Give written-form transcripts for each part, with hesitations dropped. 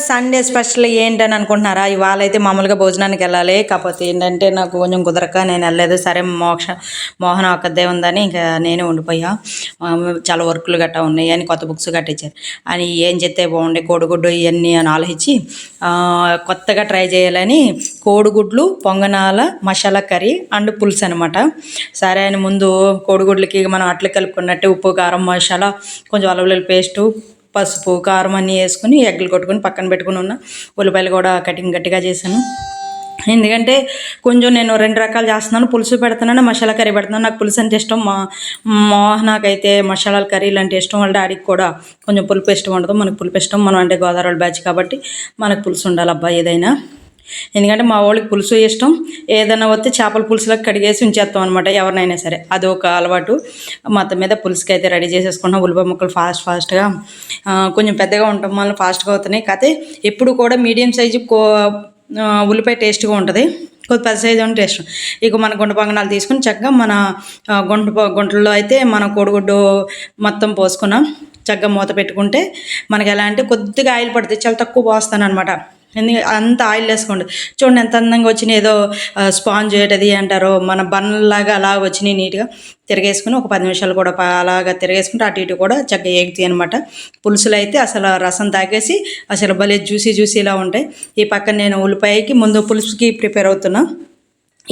Sunday special ఏంటని అనుకుంటున్నారా? ఇవాళ అయితే మామూలుగా భోజనానికి వెళ్ళాలి. కాకపోతే ఏంటంటే నాకు కొంచెం కుదరక నేను వెళ్ళలేదు. సరే మోహన ఒక్కదే ఉందని ఇంకా నేనే ఉండిపోయా. చాలా వర్కులు గట్టా ఉన్నాయి అని కొత్త బుక్స్ కట్టించారు అని ఏం చెప్తే బాగుండే కోడిగుడ్డు ఇవన్నీ అని ఆలోచించి కొత్తగా ట్రై చేయాలని కోడిగుడ్లు పొంగనాల మసాలా కర్రీ అండ్ పులుసు అనమాట. సరే అని ముందు కోడిగుడ్లకి మనం అట్లు కలుపుకున్నట్టు ఉప్పు కారం మసాలా కొంచెం అల్లం పేస్టు పసుపు కారం అన్నీ వేసుకుని ఎగ్గులు కొట్టుకొని పక్కన పెట్టుకుని ఉన్న ఉల్లిపాయలు కూడా కటింగ్ గట్టిగా చేశాను. ఎందుకంటే కొంచెం నేను 2 రకాలు చేస్తున్నాను. పులుసు పెడుతున్నాను, మసాలా కర్రీ పెడుతున్నాను. నాకు పులుసు అంటే ఇష్టం. మోహనాకైతే మసాలా కర్రీలు అంటే ఇష్టం. వాళ్ళ డాడీకి కూడా కొంచెం పులుపు ఇష్టం ఉండదు. మనకు పులుపు ఇష్టం. మనం అంటే గోదావరి బ్యాచ్ కాబట్టి మనకు పులుసు ఉండాలి అబ్బా ఏదైనా. ఎందుకంటే మా వాళ్ళకి పులుసు ఇష్టం. ఏదైనా వస్తే చేపల పులుసులకు కడిగేసి ఉంచేస్తాం అనమాట ఎవరినైనా సరే. అది ఒక అలవాటు. మొత్తం మీద పులుసుకి అయితే రెడీ చేసేసుకున్నాం. ఉల్లిపాయ ముక్కలు ఫాస్ట్గా కొంచెం పెద్దగా ఉంటాం వల్ల ఫాస్ట్గా అవుతున్నాయి. కాకపోతే ఎప్పుడు కూడా మీడియం సైజు ఉల్లిపాయ టేస్ట్గా ఉంటుంది. కొద్ది పెద్ద సైజు ఉంటే టేస్ట్. ఇక మన గుంట పొంగనాలు తీసుకుని చక్కగా మన గుంటల్లో అయితే మన కోడిగుడ్డు మొత్తం పోసుకున్నాం. చక్కగా మూత పెట్టుకుంటే మనకి ఎలా అంటే కొద్దిగా ఆయిల్ పడుతుంది. చాలా తక్కువ పోస్తాను అనమాట. అంత ఆయిల్ వేసుకోండి. చూడండి ఎంత అందంగా వచ్చినాయి. ఏదో స్పాంజ్ ఏంటది అంటారో మన బన్లాగా అలా వచ్చినాయి. నీట్గా తిరిగేసుకుని ఒక 10 నిమిషాలు కూడా అలాగా తిరిగేసుకుంటే అటు ఇటు కూడా చక్కగా ఎగుతాయి అనమాట. పులుసులు అయితే అసలు రసం తాగేసి అసలు భలే జ్యూసీలా ఉంటాయి. ఈ పక్కన నేను ఉల్లిపాయకి ముందు పులుసుకి ప్రిపేర్ అవుతున్నా.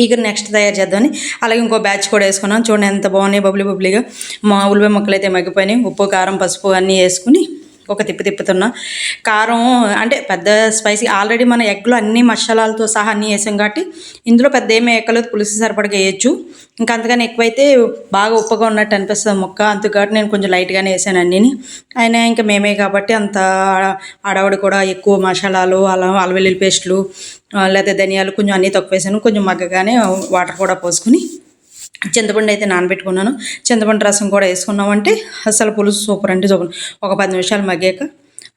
ఇక నెక్స్ట్ తయారు చేద్దామని అలాగే ఇంకో బ్యాచ్ కూడా వేసుకున్నాం. చూడండి ఎంత బాగున్నాయి బబ్లీగా. మా ఉల్లిపాయ ముక్కలు అయితే మగ్గిపోయినాయి. ఉప్పు కారం పసుపు అన్నీ వేసుకుని ఒక తిప్పుతున్నా. కారం అంటే పెద్ద స్పైసీ ఆల్రెడీ మన ఎగ్లో అన్ని మసాలాలతో సహా అన్నీ వేసాం కాబట్టి ఇందులో పెద్ద ఏమీ ఎక్కలేదు. పులుసు సరిపడగా వేయచ్చు. ఇంకా అంతగానే ఎక్కువైతే బాగా ఉప్పగా ఉన్నట్టు అనిపిస్తుంది ముక్క. అందుకని నేను కొంచెం లైట్గానే వేసాను అన్నీని. అయినా ఇంకా మేమే కాబట్టి అంత ఆడవాడు కూడా ఎక్కువ మసాలాలు అల్లం వెల్లుల్లి పేస్టులు లేదా ధనియాలు కొంచెం అన్నీ తక్కువ వేసాను. కొంచెం మగ్గగానే వాటర్ కూడా పోసుకుని చింతపండు అయితే నానబెట్టుకున్నాను. చింతపండు రసం కూడా వేసుకున్నామంటే అసలు పులుసు సూపర్ అంటే సూపర్. ఒక 10 నిమిషాలు మగ్గాక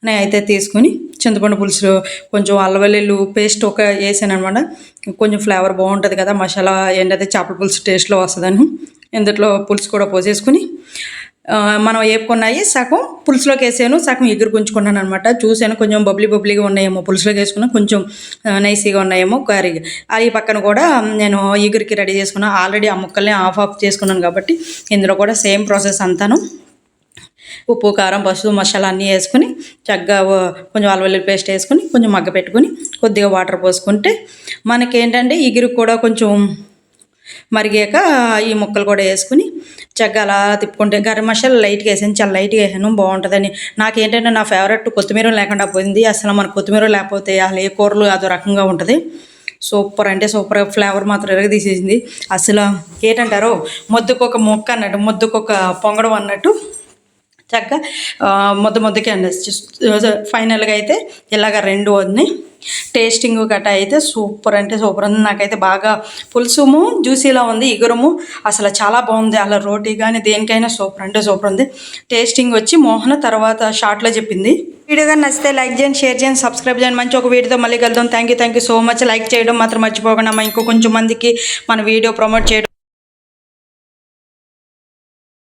నేను అయితే తీసుకుని చింతపండు పులుసులో కొంచెం అల్లం వెల్లుల్లి పేస్ట్ వేసాను అనమాట. కొంచెం ఫ్లేవర్ బాగుంటుంది కదా మసాలా ఏంటంటే చేపల పులుసు టేస్ట్లో వస్తుందని ఇందులో పులుసు కూడా పోసేసుకుని మనం వేపుకున్నాయి సగం పులుసులోకి వేసాను, సగం ఎగురు గుంచుకున్నాను అనమాట. చూసాను కొంచెం బబ్లీగా ఉన్నాయేమో పులుసులోకి వేసుకున్నాను, కొంచెం నైసీగా ఉన్నాయేమో కర్రీగా. ఈ పక్కన కూడా నేను ఎగురికి రెడీ చేసుకున్నాను. ఆల్రెడీ ఆ ముక్కల్ని ఆఫ్ చేసుకున్నాను కాబట్టి ఇందులో కూడా సేమ్ ప్రాసెస్ అంతాను ఉప్పు కారం పసుపు మసాలా అన్నీ వేసుకుని చక్కగా కొంచెం అల్లం వెల్లుల్లి పేస్ట్ వేసుకుని కొంచెం మగ్గ పెట్టుకుని కొద్దిగా వాటర్ పోసుకుంటే మనకేంటంటే ఎగురు కూడా కొంచెం మరిగాక ఈ ముక్కలు కూడా వేసుకుని చక్కగా అలా తిప్పుకుంటే గరం మసాలా లైట్గా వేసాను. చాలా లైట్గా వేసాను బాగుంటుందని. నాకేంటంటే నా ఫేవరెట్ కొత్తిమీర లేకుండా పోయింది. అసలు మన కొత్తిమీర లేకపోతే అసలు ఏ కూరలు అదో రకంగా ఉంటుంది. సూపర్ అంటే సూపర్. ఫ్లేవర్ మాత్రం ఎరగ తీసేసింది. అసలు ఏంటంటారు ముద్దకొక ముక్క అన్నట్టు ముద్దకొక పొంగడం అన్నట్టు చక్కగా ముద్దకి అండి. ఫైనల్గా అయితే ఇలాగ 2 వదిలి టేస్టింగ్ గట్రా అయితే సూపర్ అంటే సూపర్ ఉంది. నాకైతే బాగా పులుసుము జ్యూసీలా ఉంది, ఎగురము అసలు చాలా బాగుంది. అలా రోటీ కానీ దేనికైనా సూపర్ అంటే సూపర్ ఉంది. టేస్టింగ్ వచ్చి మోహన తర్వాత షార్ట్లో చెప్పింది. వీడియో కానీ నచ్చితే లైక్ చేయండి, షేర్ చేయండి, సబ్స్క్రైబ్ చేయండి. మంచి ఒక వీడియోతో మళ్ళీ కలుద్దాం. Thank you so much. Like చేయడం మాత్రం మర్చిపోకుండా ఇంకో కొంచెం మందికి మన వీడియో ప్రమోట్ చేయడం